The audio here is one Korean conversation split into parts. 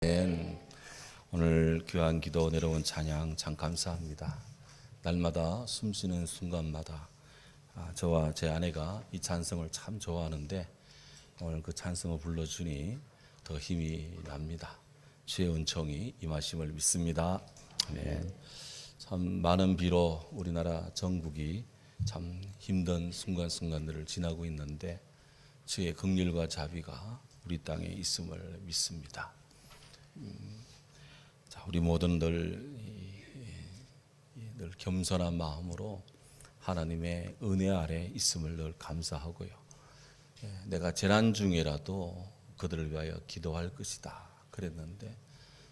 오늘 귀한 기도 내려온 찬양 참 감사합니다. 날마다 숨쉬는 순간마다 저와 제 아내가 이 찬송을 참 좋아하는데 오늘 그 찬송을 불러주니 더 힘이 납니다. 주의 은총이 임하심을 믿습니다. 아멘. 참 많은 비로 우리나라 전국이 참 힘든 순간순간들을 지나고 있는데 주의 긍휼과 자비가 우리 땅에 있음을 믿습니다. 자, 우리 모든 늘 겸손한 마음으로 하나님의 은혜 아래 있음을 늘 감사하고요. 내가 재난 중이라도 그들을 위하여 기도할 것이다 그랬는데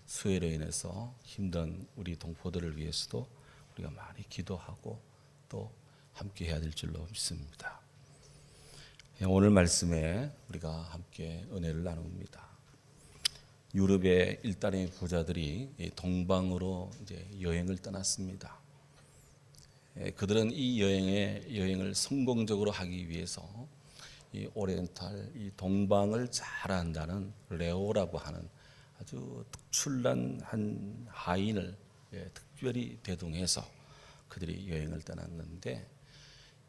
수해로 인해서 힘든 우리 동포들을 위해서도 우리가 많이 기도하고 또 함께 해야 될 줄로 믿습니다. 오늘 말씀에 우리가 함께 은혜를 나눕니다. 유럽의 일단의 부자들이 동방으로 이제 여행을 떠났습니다. 그들은 이 여행을 성공적으로 하기 위해서 이 오리엔탈, 이 동방을 잘 안다는 레오라고 하는 아주 특출난 한 하인을 특별히 대동해서 그들이 여행을 떠났는데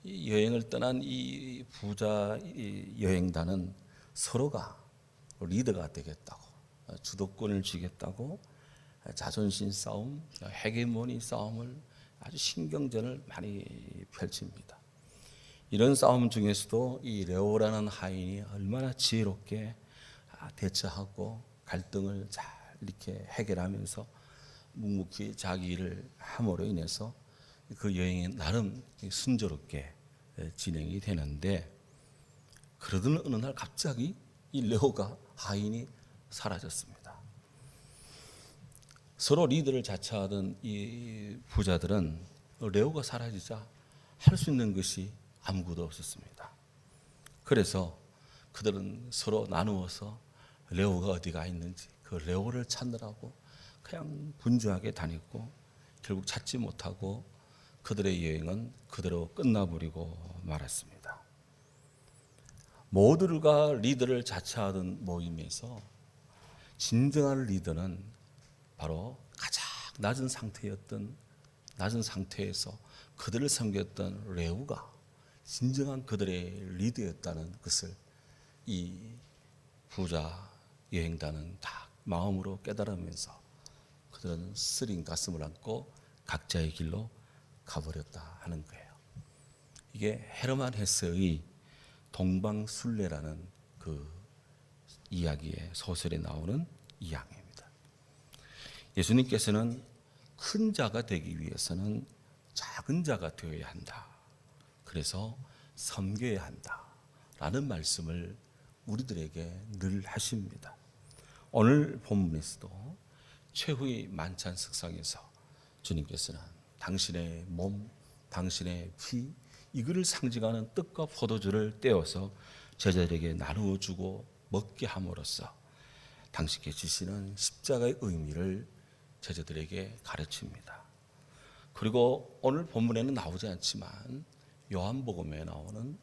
이 여행을 떠난 이 부자 여행단은 서로가 리더가 되겠다고 주도권을 쥐겠다고 자존심 싸움, 헤게모니 싸움을 아주 신경전을 많이 펼칩니다. 이런 싸움 중에서도 이 레오라는 하인이 얼마나 지혜롭게 대처하고 갈등을 잘 이렇게 해결하면서 묵묵히 자기 일을 함으로 인해서 그 여행이 나름 순조롭게 진행이 되는데 그러던 어느 날 갑자기 이 레오가 하인이 사라졌습니다. 서로 리더를 자처하던 이 부자들은 레오가 사라지자 할 수 있는 것이 아무것도 없었습니다. 그래서 그들은 서로 나누어서 레오가 어디가 있는지 그 레오를 찾느라고 그냥 분주하게 다녔고 결국 찾지 못하고 그들의 여행은 그대로 끝나버리고 말았습니다. 모두가 리더를 자처하던 모임에서 진정한 리더는 바로 가장 낮은 상태에서 그들을 섬겼던 레오가 진정한 그들의 리더였다는 것을 이 부자 여행단은 다 마음으로 깨달으면서 그들은 쓰린 가슴을 안고 각자의 길로 가버렸다 하는 거예요. 이게 헤르만 헤세의 동방순례라는 그 이야기의 소설에 나오는 이야기입니다. 예수님께서는 큰 자가 되기 위해서는 작은 자가 되어야 한다. 그래서 섬겨야 한다. 라는 말씀을 우리들에게 늘 하십니다. 오늘 본문에서도 최후의 만찬 석상에서 주님께서는 당신의 몸, 당신의 피, 이거를 상징하는 떡과 포도주를 떼어서 제자들에게 나누어 주고 먹게 함으로써 당신께 주시는 십자가의 의미를 제자들에게 가르칩니다. 그리고 오늘 본문에는 나오지 않지만 요한복음에 나오는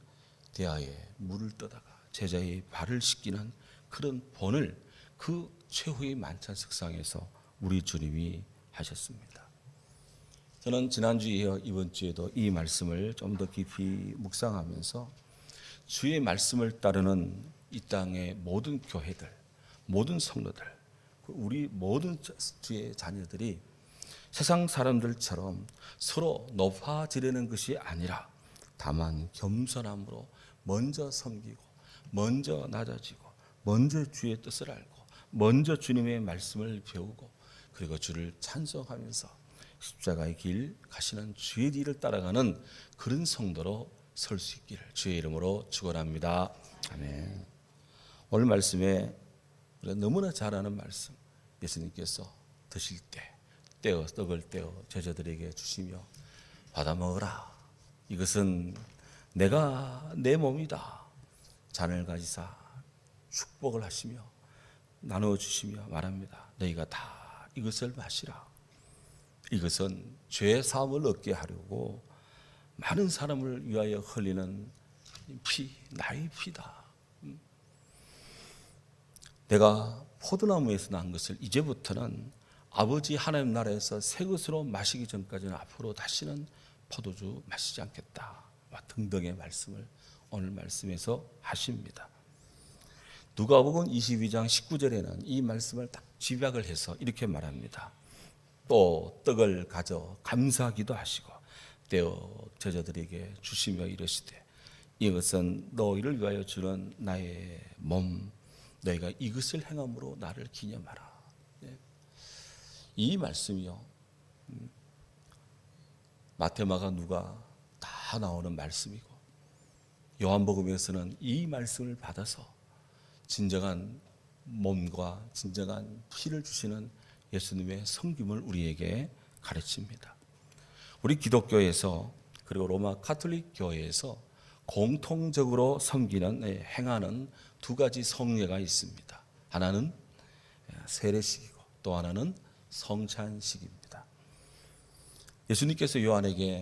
대하에 물을 떠다가 제자의 발을 씻기는 그런 본을 그 최후의 만찬 석상에서 우리 주님이 하셨습니다. 저는 지난주에 이어 이번 주에도 이 말씀을 좀 더 깊이 묵상하면서 주의 말씀을 따르는 이 땅의 모든 교회들, 모든 성도들, 우리 모든 주의 자녀들이 세상 사람들처럼 서로 높아지려는 것이 아니라 다만 겸손함으로 먼저 섬기고 먼저 낮아지고 먼저 주의 뜻을 알고 먼저 주님의 말씀을 배우고 그리고 주를 찬송하면서 십자가의 길 가시는 주의 뒤를 따라가는 그런 성도로 설 수 있기를 주의 이름으로 축원합니다. 아멘. 오늘 말씀에 우리가 너무나 잘 아는 말씀, 예수님께서 드실 때 떡을 떼어 제자들에게 주시며 받아 먹으라. 이것은 내가 내 몸이다. 잔을 가지사 축복을 하시며 나누어 주시며 말합니다. 너희가 다 이것을 마시라. 이것은 죄 사함을 얻게 하려고 많은 사람을 위하여 흘리는 피, 나의 피다. 내가 포도나무에서 난 것을 이제부터는 아버지 하나님 나라에서 새 것으로 마시기 전까지는 앞으로 다시는 포도주 마시지 않겠다 등등의 말씀을 오늘 말씀에서 하십니다. 누가복음 22장 19절에는 이 말씀을 딱 집약을 해서 이렇게 말합니다. 또 떡을 가져 감사하기도 하시고 떼어 제자들에게 주시며 이르시되 이것은 너희를 위하여 주는 나의 몸, 너희가 이것을 행함으로 나를 기념하라. 이 말씀이요, 마태마가 누가 다 나오는 말씀이고 요한복음에서는 이 말씀을 받아서 진정한 몸과 진정한 피를 주시는 예수님의 섬김을 우리에게 가르칩니다. 우리 기독교에서 그리고 로마 카톨릭 교회에서 공통적으로 섬기는 행하는 두 가지 성례가 있습니다. 하나는 세례식이고 또 하나는 성찬식입니다. 예수님께서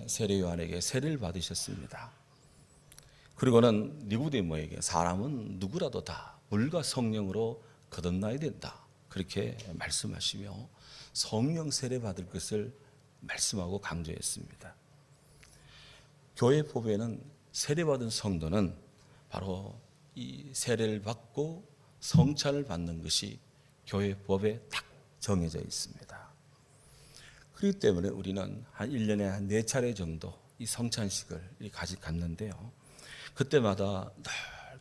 세례 요한에게 세례를 받으셨습니다. 그리고는 니고데모에게 사람은 누구라도 다 물과 성령으로 거듭나야 된다 그렇게 말씀하시며 성령 세례 받을 것을 말씀하고 강조했습니다. 교회 법에는 세례받은 성도는 바로 이 세례를 받고 성찬을 받는 것이 교회 법에 딱 정해져 있습니다. 그렇기 때문에 우리는 한 1년에 한 4차례 정도 이 성찬식을 갔는데요. 그때마다 늘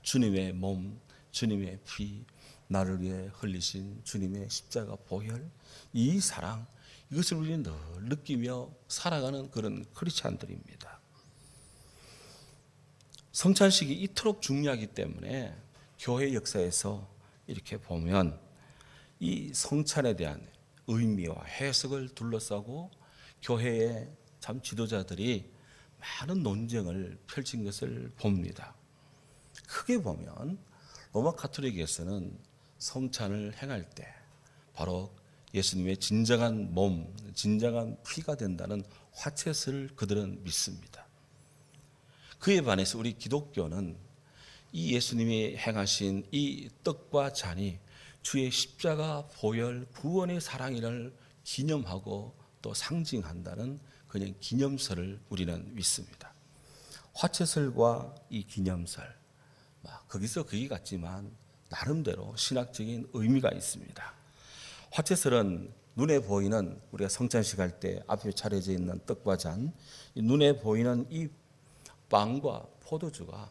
주님의 몸, 주님의 피, 나를 위해 흘리신 주님의 십자가 보혈, 이 사랑, 이것을 우리는 늘 느끼며 살아가는 그런 크리스찬들입니다. 성찬식이 이토록 중요하기 때문에 교회 역사에서 이렇게 보면 이 성찬에 대한 의미와 해석을 둘러싸고 교회의 참 지도자들이 많은 논쟁을 펼친 것을 봅니다. 크게 보면 로마 카톨릭에서는 성찬을 행할 때 바로 예수님의 진정한 몸, 진정한 피가 된다는 화채를 그들은 믿습니다. 그에 반해서 우리 기독교는 이 예수님이 행하신 이 떡과 잔이 주의 십자가 보혈 구원의 사랑을 기념하고 또 상징한다는 그냥 기념설을 우리는 믿습니다. 화채설과 이 기념설, 거기서 거기 같지만 나름대로 신학적인 의미가 있습니다. 화채설은 눈에 보이는 우리가 성찬식 할 때 앞에 차려져 있는 떡과 잔, 눈에 보이는 이 빵과 포도주가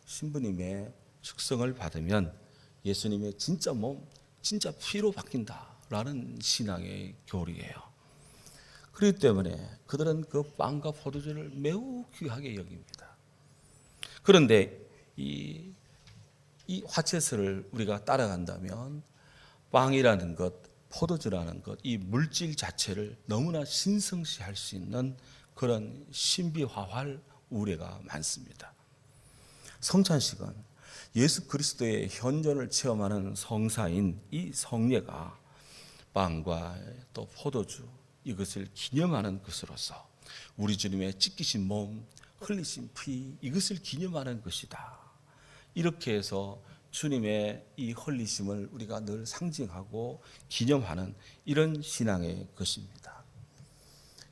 신부님의 축성을 받으면 예수님의 진짜 몸, 진짜 피로 바뀐다라는 신앙의 교리예요. 그렇기 때문에 그들은 그 빵과 포도주를 매우 귀하게 여깁니다. 그런데 이 화채설을 우리가 따라간다면 빵이라는 것, 포도주라는 것, 이 물질 자체를 너무나 신성시할 수 있는 그런 신비화할 우려가 많습니다. 성찬식은 예수 그리스도의 현존을 체험하는 성사인 이 성례가 빵과 또 포도주 이것을 기념하는 것으로서 우리 주님의 찢기신 몸, 흘리신 피 이것을 기념하는 것이다. 이렇게 해서 주님의 이 흘리심을 우리가 늘 상징하고 기념하는 이런 신앙의 것입니다.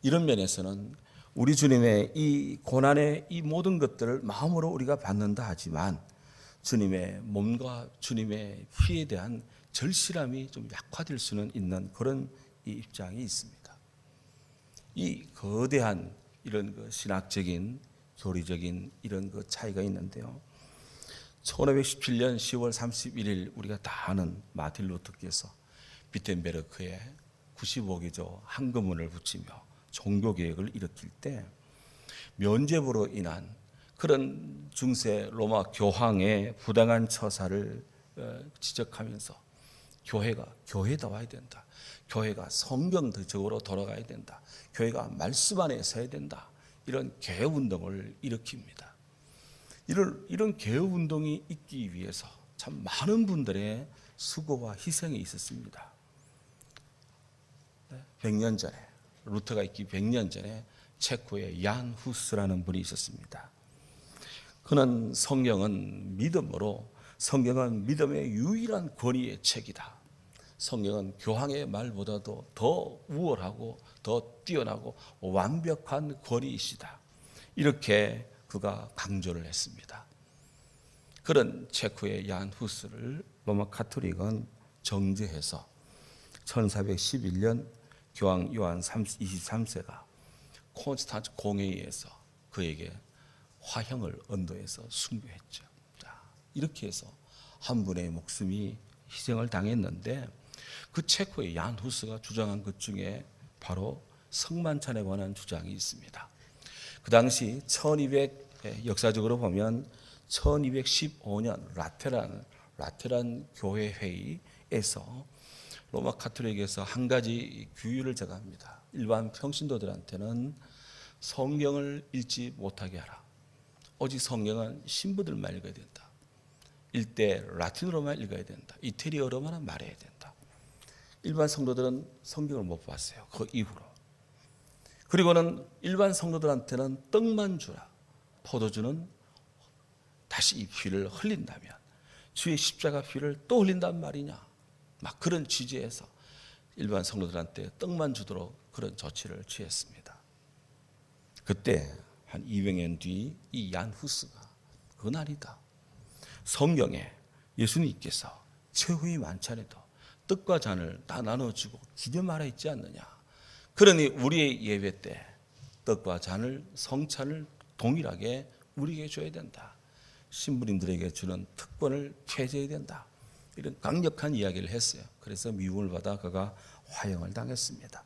이런 면에서는 우리 주님의 이 고난의 이 모든 것들을 마음으로 우리가 받는다 하지만 주님의 몸과 주님의 피에 대한 절실함이 좀 약화될 수는 있는 그런 이 입장이 있습니다. 이 거대한 이런 그 신학적인 교리적인 이런 그 차이가 있는데요. 1517년 10월 31일 우리가 다 아는 마틴 루터께서 비텐베르크에 95개조 한금문을 붙이며 종교개혁을 일으킬 때 면죄부로 인한 그런 중세 로마 교황의 부당한 처사를 지적하면서 교회가 교회다워야 된다. 교회가 성경적으로 돌아가야 된다. 교회가 말씀 안에 서야 된다. 이런 개혁운동을 일으킵니다. 이런 개혁운동이 있기 위해서 참 많은 분들의 수고와 희생이 있었습니다. 100년 전에 루터가 있기 100년 전에 체코의 얀 후스라는 분이 있었습니다. 그는 성경은 믿음의 유일한 권위의 책이다. 성경은 교황의 말보다도 더 우월하고 더 뛰어나고 완벽한 권위이시다. 이렇게 그가 강조를 했습니다. 그런 체코의 얀 후스를 로마 가톨릭은 정죄해서 1411년 교황 요한 23세가 콘스탄츠 공회의에서 그에게 화형을 언도해서 순교했죠. 자, 이렇게 해서 한 분의 목숨이 희생을 당했는데 그 체코의 얀 후스가 주장한 것 중에 바로 성만찬에 관한 주장이 있습니다. 그 당시 1200 역사적으로 보면 1215년 라테란 교회 회의에서 로마 가톨릭에서 한 가지 규율을 제거합니다. 일반 평신도들한테는 성경을 읽지 못하게 하라. 오직 성경은 신부들만 읽어야 된다. 일대 라틴어로만 읽어야 된다. 이태리어로만 말해야 된다. 일반 성도들은 성경을 못 봤어요. 그 이후로. 그리고는 일반 성도들한테는 떡만 주라. 포도주는 다시 이 피를 흘린다면 주의 십자가 피를 또 흘린단 말이냐. 막 그런 취지에서 일반 성도들한테 떡만 주도록 그런 조치를 취했습니다. 그때 한 200년 뒤 이 얀 후스가 그날이다. 성경에 예수님께서 최후의 만찬에도 떡과 잔을 다 나눠주고 기념하라 했지 않느냐. 그러니 우리의 예배 때 떡과 잔을 성찬을 동일하게 우리에게 줘야 된다. 신부님들에게 주는 특권을 폐지해야 된다. 이런 강력한 이야기를 했어요. 그래서 미움을 받아 그가 화형을 당했습니다.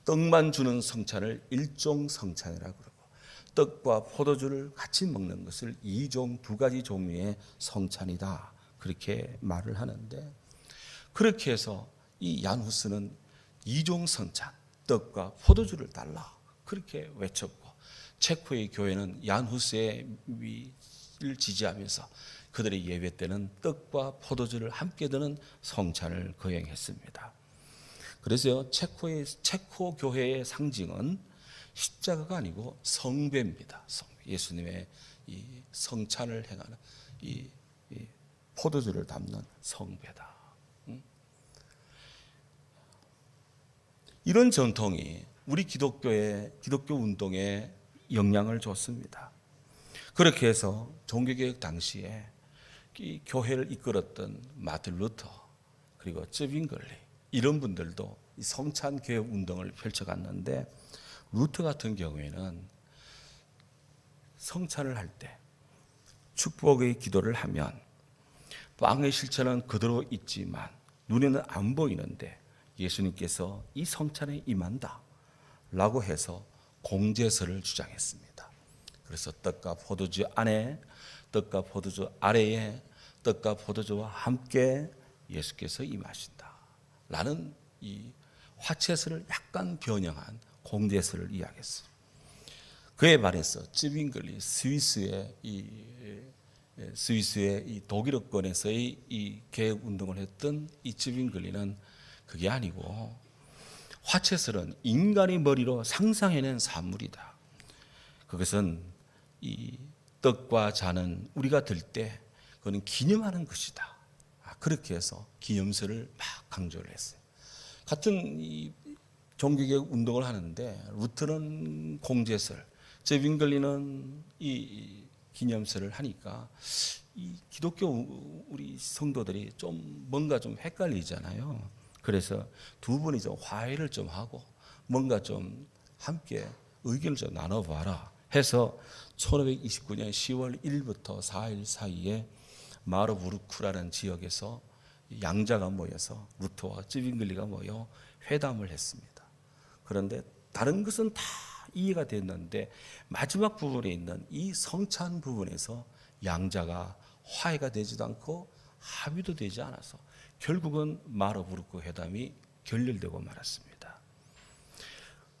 떡만 주는 성찬을 일종 성찬이라고 그러고 떡과 포도주를 같이 먹는 것을 이종 두 가지 종류의 성찬이다. 그렇게 말을 하는데 그렇게 해서 이 얀 후스는 이종 성찬, 떡과 포도주를 달라. 그렇게 외쳤고 체코의 교회는 얀 후스의 를 지지하면서 그들의 예배 때는 떡과 포도주를 함께 드는 성찬을 거행했습니다. 그래서 체코 교회의 상징은 십자가가 아니고 성배입니다. 예수님의 이 성찬을 행하는 이 포도주를 담는 성배다. 이런 전통이 우리 기독교 운동에 영향을 줬습니다. 그렇게 해서 종교개혁 당시에 이 교회를 이끌었던 마틴 루터 그리고 쯔빙글리 이런 분들도 이 성찬개혁 운동을 펼쳐갔는데 루터 같은 경우에는 성찬을 할 때 축복의 기도를 하면 빵의 실체는 그대로 있지만 눈에는 안 보이는데 예수님께서 이 성찬에 임한다 라고 해서 공제설을 주장했습니다. 그래서 떡과 포도주 안에 떡과 포도주 아래에 떡과 포도주와 함께 예수께서 임하신다 라는 이 화채설을 약간 변형한 공제설을 이야기했어요. 그에 반해서 쯔빙글리 스위스의 이 독일어권에서의 이 개혁 운동을 했던 이 쯔빙글리는 그게 아니고 화채설은 인간의 머리로 상상해낸 산물이다. 그것은 이 떡과 잔은 우리가 들 때 그거는 기념하는 것이다. 그렇게 해서 기념설을 막 강조를 했어요. 같은 이 종교개혁 운동을 하는데 루터는 공제설, 쯔빙글리는 이 기념설을 하니까 이 기독교 우리 성도들이 좀 뭔가 좀 헷갈리잖아요. 그래서 두 분이 좀 화해를 좀 하고 뭔가 좀 함께 의견을 좀 나눠봐라 해서 1529년 10월 1일부터 4일 사이에 마르부르크라는 지역에서 양자가 모여서 루터와 쯔빙글리가 모여 회담을 했습니다. 그런데 다른 것은 다 이해가 됐는데 마지막 부분에 있는 이 성찬 부분에서 양자가 화해가 되지도 않고 합의도 되지 않아서 결국은 마르부르크 회담이 결렬되고 말았습니다.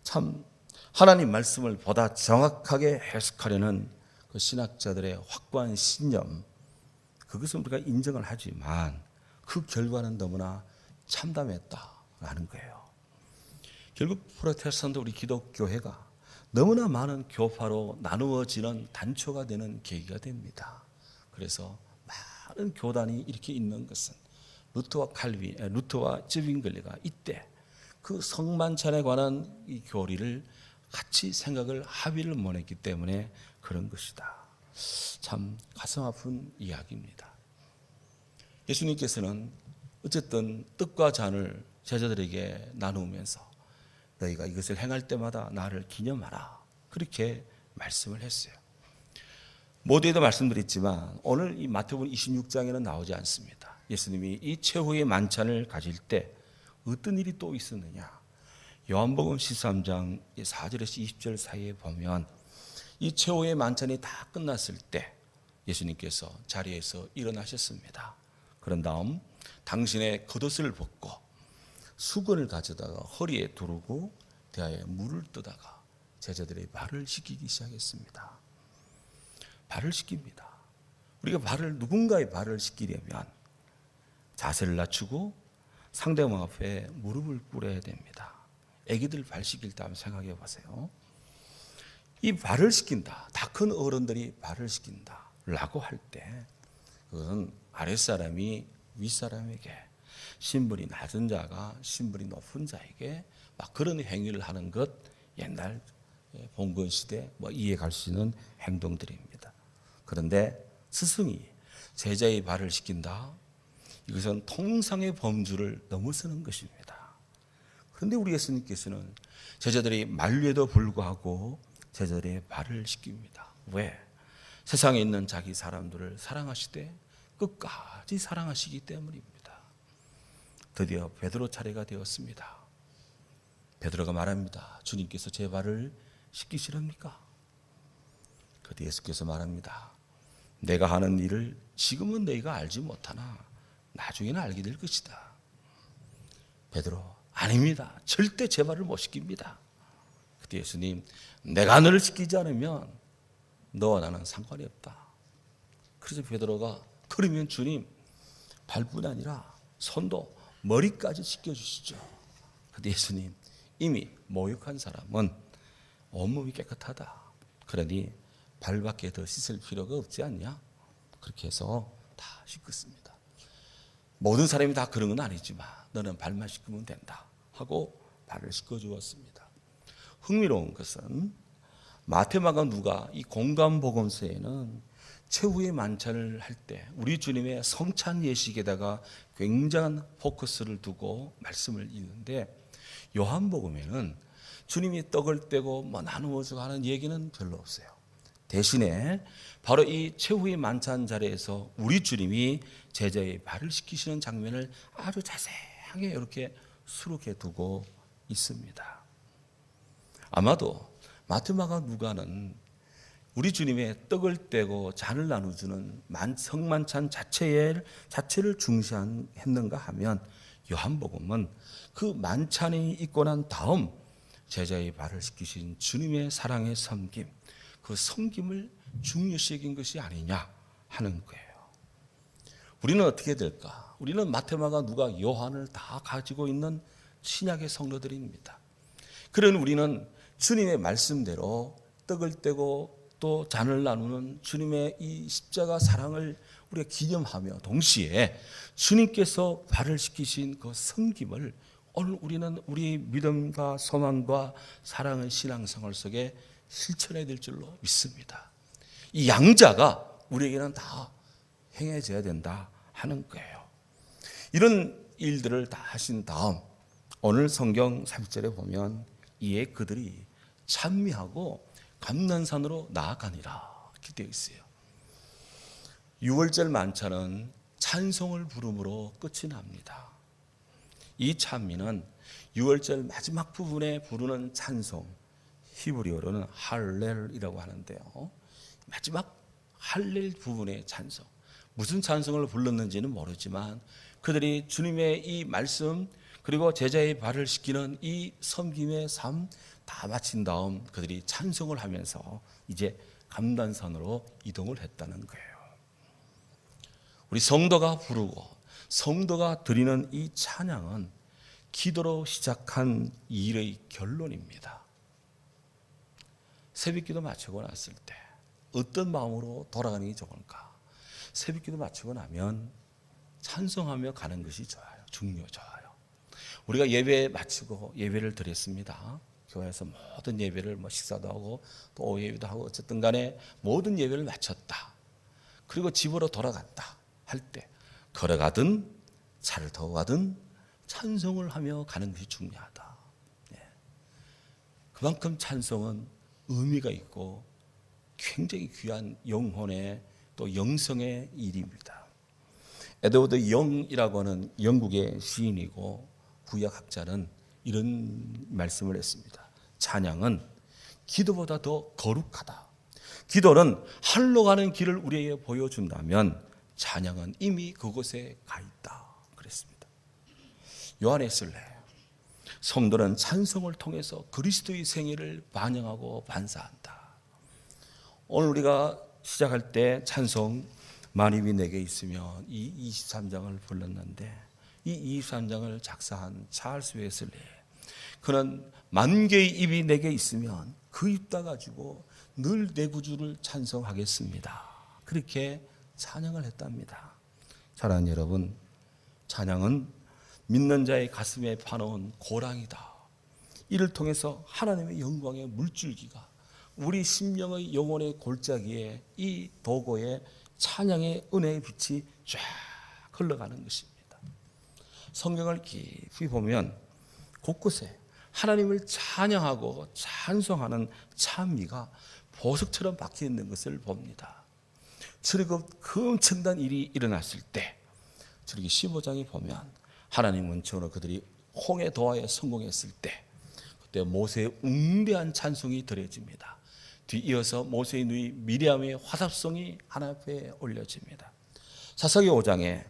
참 하나님 말씀을 보다 정확하게 해석하려는 그 신학자들의 확고한 신념, 그것은 우리가 인정을 하지만 그 결과는 너무나 참담했다라는 거예요. 결국 프로테스탄트 우리 기독교회가 너무나 많은 교파로 나누어지는 단초가 되는 계기가 됩니다. 그래서 많은 교단이 이렇게 있는 것은 루터와 쯔빙글리가 이때 그 성만찬에 관한 이 교리를 같이 생각을 합의를 못했기 때문에 그런 것이다. 참 가슴 아픈 이야기입니다. 예수님께서는 어쨌든 떡과 잔을 제자들에게 나누면서 너희가 이것을 행할 때마다 나를 기념하라, 그렇게 말씀을 했어요. 모두에도 말씀드렸지만 오늘 이 마태복음 26장에는 나오지 않습니다. 예수님이 이 최후의 만찬을 가질 때 어떤 일이 또 있었느냐. 요한복음 13장 4절에서 20절 사이에 보면 이 최후의 만찬이 다 끝났을 때 예수님께서 자리에서 일어나셨습니다. 그런 다음 당신의 겉옷을 벗고 수건을 가져다가 허리에 두르고 대야에 물을 떠다가 제자들의 발을 씻기기 시작했습니다. 발을 씻깁니다. 우리가 누군가의 발을 씻기려면 자세를 낮추고 상대방 앞에 무릎을 꿇어야 됩니다. 애기들 발 씻길 때 한번 생각해 보세요. 이 발을 씻긴다, 다 큰 어른들이 발을 씻긴다 라고 할 때 그것은 아랫사람이 윗사람에게, 신분이 낮은 자가 신분이 높은 자에게 막 그런 행위를 하는 것, 옛날 봉건시대 이해갈 수 있는 행동들입니다. 그런데 스승이 제자의 발을 씻긴다, 이것은 통상의 범주를 넘어서는 것입니다. 그런데 우리 예수님께서는 제자들이 만류에도 불구하고 제자들의 발을 씻깁니다. 왜? 세상에 있는 자기 사람들을 사랑하시되 끝까지 사랑하시기 때문입니다. 드디어 베드로 차례가 되었습니다. 베드로가 말합니다. 주님께서 제 발을 씻기시렵니까? 그때 예수께서 말합니다. 내가 하는 일을 지금은 너희가 알지 못하나 나중에는 알게 될 것이다. 베드로, 아닙니다. 절대 제 발을 못 씻깁니다. 그때 예수님, 내가 너를 씻기지 않으면 너와 나는 상관이 없다. 그래서 베드로가, 그러면 주님 발뿐 아니라 손도 머리까지 씻겨주시죠. 그런데 예수님, 이미 모욕한 사람은 온몸이 깨끗하다. 그러니 발밖에 더 씻을 필요가 없지 않냐? 그렇게 해서 다 씻겼습니다. 모든 사람이 다 그런 건 아니지만 너는 발만 씻으면 된다 하고 발을 씻겨주었습니다. 흥미로운 것은 마태마가 누가 이 공감복음서에는 최후의 만찬을 할 때 우리 주님의 성찬 예식에다가 굉장한 포커스를 두고 말씀을 읽는데, 요한복음에는 주님이 떡을 떼고 나누어주고 하는 얘기는 별로 없어요. 대신에 바로 이 최후의 만찬 자리에서 우리 주님이 제자의 발을 씻기시는 장면을 아주 자세하게 이렇게 수록해 두고 있습니다. 아마도 마태마가 누가는 우리 주님의 떡을 떼고 잔을 나눠주는 성만찬 자체를 중시했는가 하면, 요한복음은 그 만찬이 있고 난 다음 제자의 발을 씻기신 주님의 사랑의 섬김, 그 섬김을 중요시 여긴 것이 아니냐 하는 거예요. 우리는 어떻게 될까? 우리는 마태마가 누가 요한을 다 가지고 있는 신약의 성도들입니다. 그런 우리는 주님의 말씀대로 떡을 떼고 또 잔을 나누는 주님의 이 십자가 사랑을 우리가 기념하며 동시에 주님께서 발을 씻기신 그 섬김을 오늘 우리는 우리 믿음과 소망과 사랑의 신앙생활 속에 실천해야 될 줄로 믿습니다. 이 양자가 우리에게는 다 행해져야 된다 하는 거예요. 이런 일들을 다 하신 다음 오늘 성경 30절에 보면 이에 그들이 찬미하고 감난산으로 나아가니라 이렇게 되어 있어요. 6월절 만찬은 찬송을 부름으로 끝이 납니다. 이 찬미는 6월절 마지막 부분에 부르는 찬송, 히브리어로는 할렐이라고 하는데요. 마지막 할렐 부분의 찬송, 무슨 찬송을 불렀는지는 모르지만 그들이 주님의 이 말씀 그리고 제자의 발을 씻기는 이 섬김의 삶 다 마친 다음 그들이 찬송을 하면서 이제 감단산으로 이동을 했다는 거예요. 우리 성도가 부르고 성도가 드리는 이 찬양은 기도로 시작한 일의 결론입니다. 새벽기도 마치고 났을 때 어떤 마음으로 돌아가는 게 좋을까? 새벽기도 마치고 나면 찬송하며 가는 것이 좋아요. 좋아요. 우리가 예배 마치고 예배를 드렸습니다. 교회에서 모든 예배를 식사도 하고 또 오후 예배도 하고 어쨌든 간에 모든 예배를 마쳤다. 그리고 집으로 돌아간다 할 때 걸어가든 차를 타고 가든 찬송을 하며 가는 것이 중요하다. 그만큼 찬송은 의미가 있고 굉장히 귀한 영혼의 또 영성의 일입니다. 에드워드 영이라고 하는 영국의 시인이고 구약학자는 이런 말씀을 했습니다. 찬양은 기도보다 더 거룩하다. 기도는 하늘로 가는 길을 우리에게 보여준다면 찬양은 이미 그곳에 가 있다 그랬습니다. 요한에슬레 성도는 찬송을 통해서 그리스도의 생애를 반영하고 반사한다. 오늘 우리가 시작할 때 찬송 만입이 내게 있으면 이 23장을 불렀는데 이 23장을 작사한 찰스 웨슬리 그는 만 개의 입이 내게 있으면 그 입 다 가지고 늘 내 구주를 찬송하겠습니다. 그렇게 찬양을 했답니다. 사랑하는 여러분, 찬양은 믿는 자의 가슴에 파놓은 고랑이다. 이를 통해서 하나님의 영광의 물줄기가 우리 심령의 영혼의 골짜기에 이 도고에 찬양의 은혜의 빛이 쫙 흘러가는 것입니다. 성경을 깊이 보면 곳곳에 하나님을 찬양하고 찬송하는 찬미가 보석처럼 박혀 있는 것을 봅니다. 출애굽 그 엄청난 일이 일어났을 때 출애굽기 15장에 보면 하나님은 처음으로 그들이 홍해 도하에 성공했을 때 그때 모세의 웅대한 찬송이 드려집니다. 뒤이어서 모세의 누이 미리암의 화답송이 하나님 앞에 올려집니다. 사사기 5장에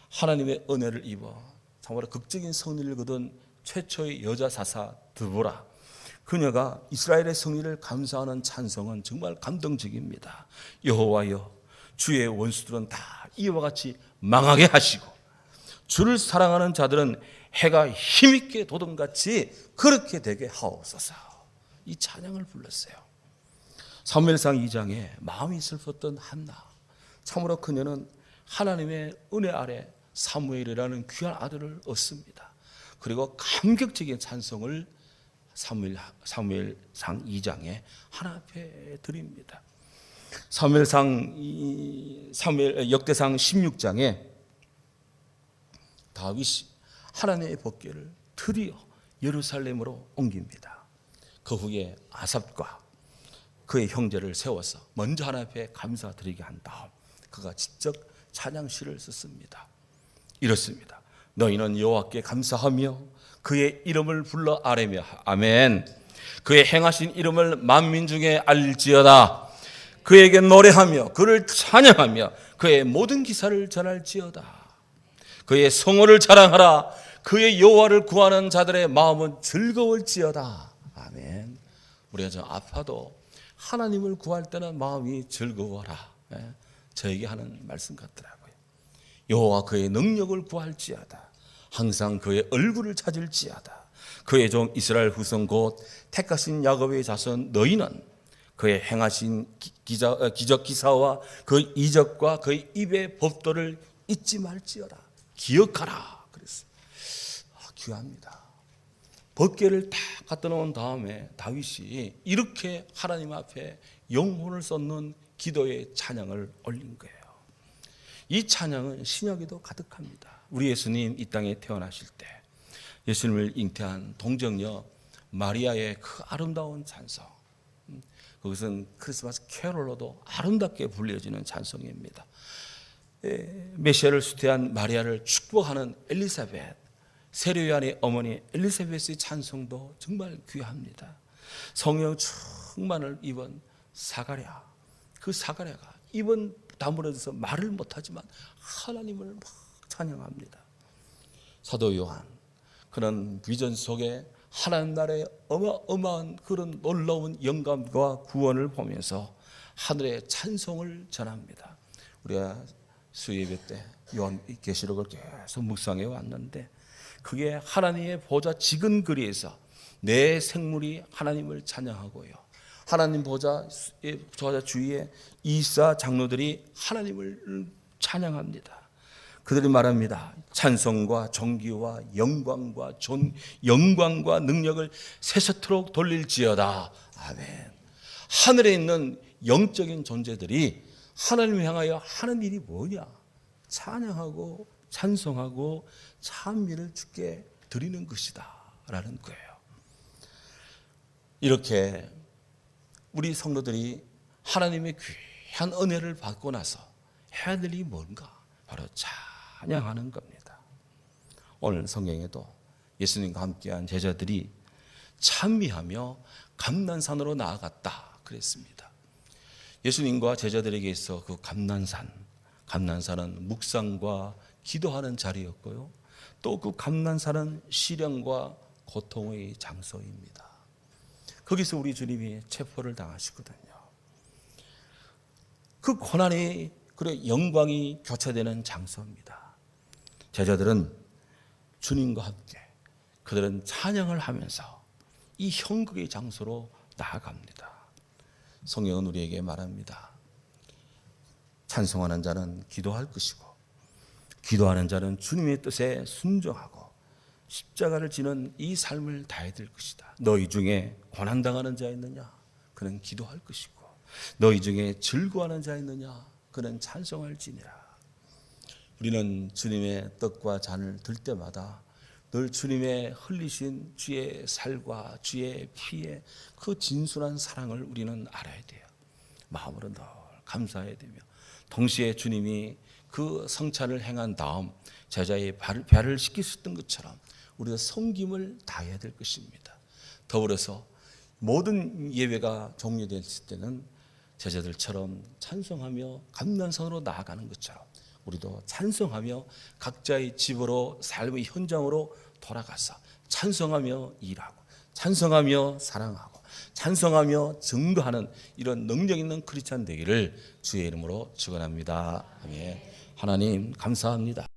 하나님의 은혜를 입어 정말 극적인 승리를 거둔 최초의 여자 사사 드보라, 그녀가 이스라엘의 승리를 감사하는 찬송은 정말 감동적입니다. 여호와여, 주의 원수들은 다 이와 같이 망하게 하시고 주를 사랑하는 자들은 해가 힘있게 돋음같이 그렇게 되게 하옵소서. 이 찬양을 불렀어요. 사무엘상 2장에 마음이 슬펐던 한나, 참으로 그녀는 하나님의 은혜 아래 사무엘이라는 귀한 아들을 얻습니다. 그리고 감격적인 찬송을 사무엘상 2장에 하나님 앞에 드립니다. 역대상 16장에 다윗이 하나님의 법궤를 드디어 예루살렘으로 옮깁니다. 그 후에 아삽과 그의 형제를 세워서 먼저 하나님 앞에 감사드리게 한 다음 그가 직접 찬양시를 썼습니다. 이렇습니다. 너희는 여호와께 감사하며 그의 이름을 불러 아뢰며 아멘. 그의 행하신 이름을 만민 중에 알지어다. 그에게 노래하며 그를 찬양하며 그의 모든 기사를 전할지어다. 그의 성호를 자랑하라. 그의 여호와를 구하는 자들의 마음은 즐거울지어다. 아멘. 우리가 좀 아파도 하나님을 구할 때는 마음이 즐거워라. 저에게 하는 말씀 같더라고요. 여호와 그의 능력을 구할지어다. 항상 그의 얼굴을 찾을지어다. 그의 종 이스라엘 후손 곧 택하신 야곱의 자손 너희는 그의 행하신 기적 기사와 그 이적과 그의 입의 법도를 잊지 말지어다. 기억하라. 그랬어요. 귀합니다. 법궤를 딱 갖다 놓은 다음에 다윗이 이렇게 하나님 앞에 영혼을 쏟는 기도의 찬양을 올린 거예요. 이 찬양은 신약에도 가득합니다. 우리 예수님 이 땅에 태어나실 때 예수님을 잉태한 동정녀 마리아의 그 아름다운 찬송, 그것은 크리스마스 캐롤로도 아름답게 불려지는 찬송입니다. 메시아를 수태한 마리아를 축복하는 엘리사벳, 세례요한의 어머니 엘리사벳의 찬송도 정말 귀합니다. 성령 충만을 입은 사가랴, 그 사가랴가 입은 다물어져서 말을 못하지만 하나님을 막 찬양합니다. 사도 요한, 그런 비전 속에 하나님 나라의 어마어마한 그런 놀라운 영감과 구원을 보면서 하늘의 찬송을 전합니다. 우리가 수예배 때 요한계시록을 계속 묵상해 왔는데 그게 하나님의 보좌 지근거리에서 내 생물이 하나님을 찬양하고요, 하나님 보좌 주위에 24 장로들이 하나님을 찬양합니다. 그들이 말합니다. 찬송과 존귀와 영광과 능력을 세세토록 돌릴지어다. 아멘. 하늘에 있는 영적인 존재들이 하나님을 향하여 하는 일이 뭐냐? 찬양하고 찬송하고 찬미를 주께 드리는 것이다 라는 거예요. 이렇게 우리 성도들이 하나님의 귀한 은혜를 받고 나서 해야 될 일이 뭔가? 바로 찬양하는 겁니다. 오늘 성경에도 예수님과 함께한 제자들이 찬미하며 감난산으로 나아갔다 그랬습니다. 예수님과 제자들에게 있어 그 감난산은 묵상과 기도하는 자리였고요. 또 그 감난산은 시련과 고통의 장소입니다. 거기서 우리 주님이 체포를 당하시거든요. 그 고난이 그리고 영광이 교차되는 장소입니다. 제자들은 주님과 함께 그들은 찬양을 하면서 이 형극의 장소로 나아갑니다. 성경은 우리에게 말합니다. 찬송하는 자는 기도할 것이고 기도하는 자는 주님의 뜻에 순종하고 십자가를 지는 이 삶을 다해야 될 것이다. 너희 중에 고난당하는 자 있느냐? 그는 기도할 것이고 너희 중에 즐거워하는 자 있느냐? 그는 찬송할지니라. 우리는 주님의 떡과 잔을 들 때마다 늘 주님의 흘리신 주의 살과 주의 피의 그 진순한 사랑을 우리는 알아야 돼요. 마음으로 늘 감사해야 되며 동시에 주님이 그 성찬을 행한 다음 제자의 발을 씻기셨던 것처럼 우리가 섬김을 다해야 될 것입니다. 더불어서 모든 예배가 종료됐을 때는 제자들처럼 찬송하며 감난산으로 나아가는 것처럼 우리도 찬송하며 각자의 집으로 삶의 현장으로 돌아가서 찬송하며 일하고 찬송하며 사랑하고 찬송하며 증거하는 이런 능력 있는 크리스찬 되기를 주의 이름으로 축원합니다. 아멘. 하나님 감사합니다.